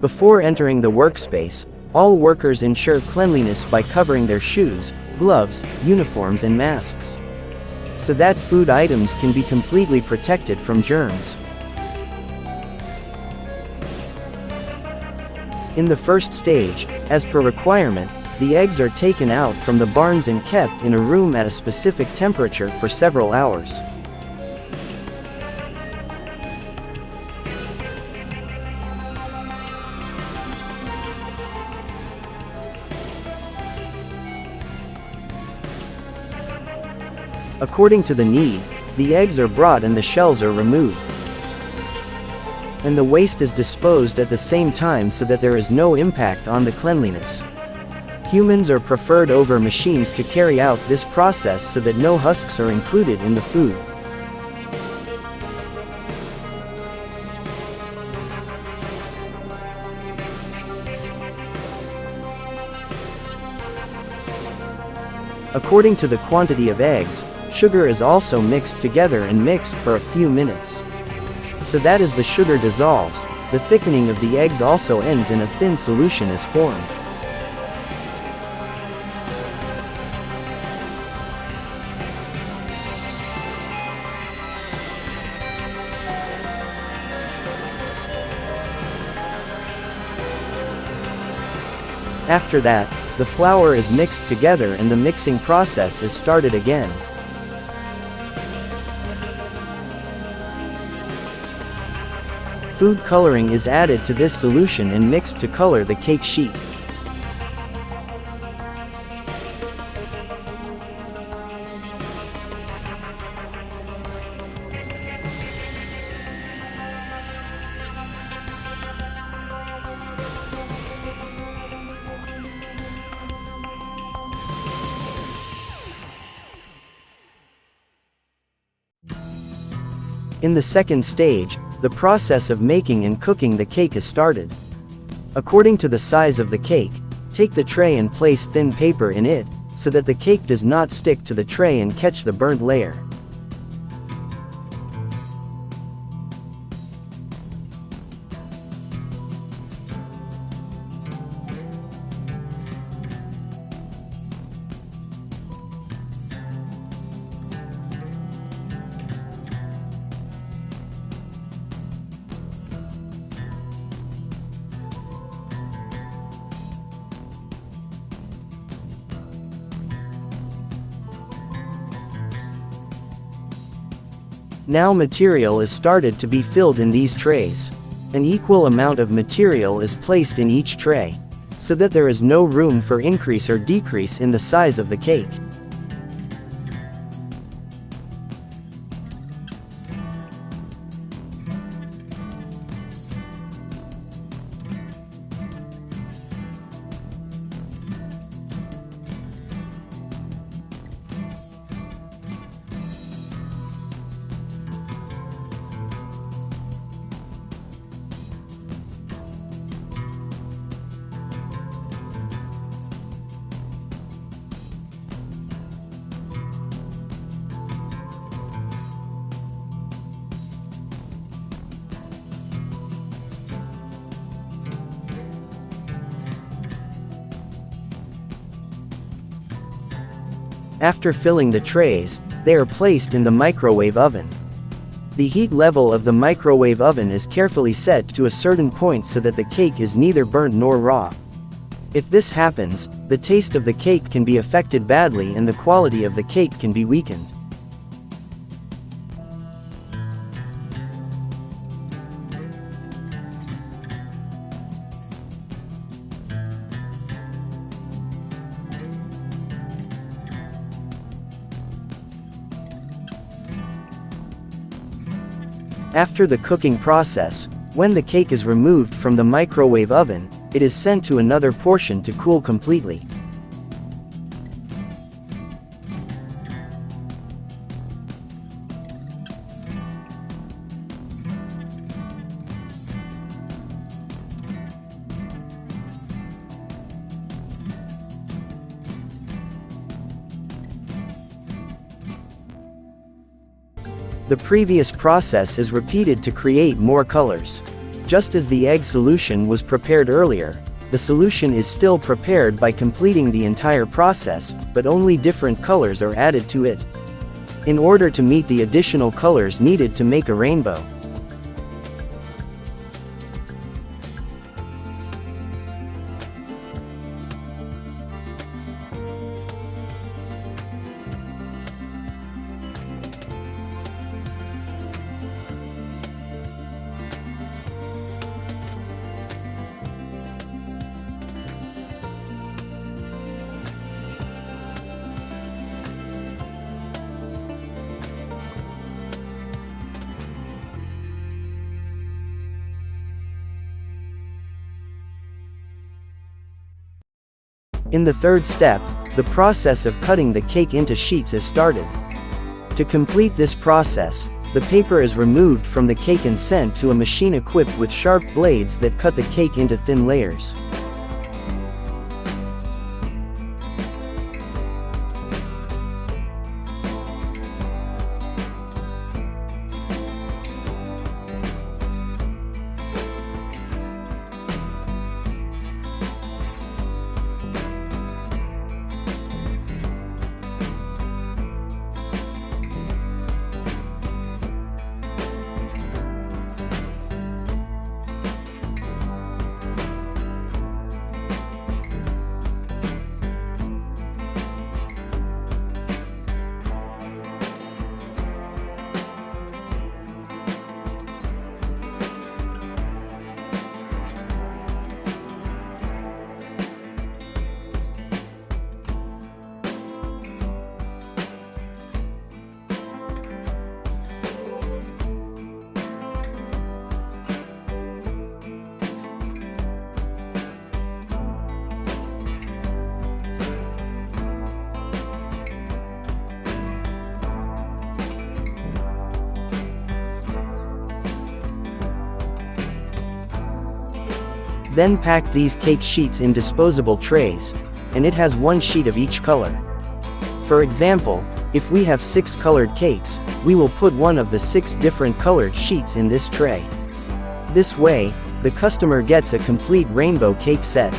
Before entering the workspace, all workers ensure cleanliness by covering their shoes, gloves, uniforms and masks, so that food items can be completely protected from germs. In the first stage, as per requirement, the eggs are taken out from the barns and kept in a room at a specific temperature for several hours. According to the need, the eggs are brought and the shells are removed. And the waste is disposed at the same time so that there is no impact on the cleanliness. Humans are preferred over machines to carry out this process so that no husks are included in the food. According to the quantity of eggs, sugar is also mixed together and mixed for a few minutes. So that as the sugar dissolves, the thickening of the eggs also ends and a thin solution is formed. After that, the flour is mixed together and the mixing process is started again. Food coloring is added to this solution and mixed to color the cake sheet. In the second stage, the process of making and cooking the cake is started. According to the size of the cake, take the tray and place thin paper in it, so that the cake does not stick to the tray and catch the burnt layer. Now material is started to be filled in these trays. An equal amount of material is placed in each tray, so that there is no room for increase or decrease in the size of the cake. After filling the trays, they are placed in the microwave oven. The heat level of the microwave oven is carefully set to a certain point so that the cake is neither burnt nor raw. If this happens, the taste of the cake can be affected badly and the quality of the cake can be weakened. After the cooking process, when the cake is removed from the microwave oven, it is sent to another portion to cool completely. The previous process is repeated to create more colors. Just as the egg solution was prepared earlier, the solution is still prepared by completing the entire process, but only different colors are added to it, in order to meet the additional colors needed to make a rainbow. In the third step, the process of cutting the cake into sheets is started. To complete this process, the paper is removed from the cake and sent to a machine equipped with sharp blades that cut the cake into thin layers. Then pack these cake sheets in disposable trays, and it has one sheet of each color. For example, if we have 6 colored cakes, we will put one of the 6 different colored sheets in this tray. This way, the customer gets a complete rainbow cake set.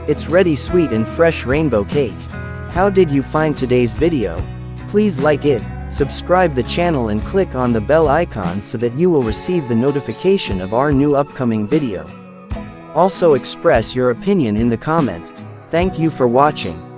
It's ready, sweet and fresh rainbow cake. How did you find today's video? Please like it, Subscribe the channel and click on the bell icon so that you will receive the notification of our new upcoming video. Also express your opinion in the comment. Thank you for watching.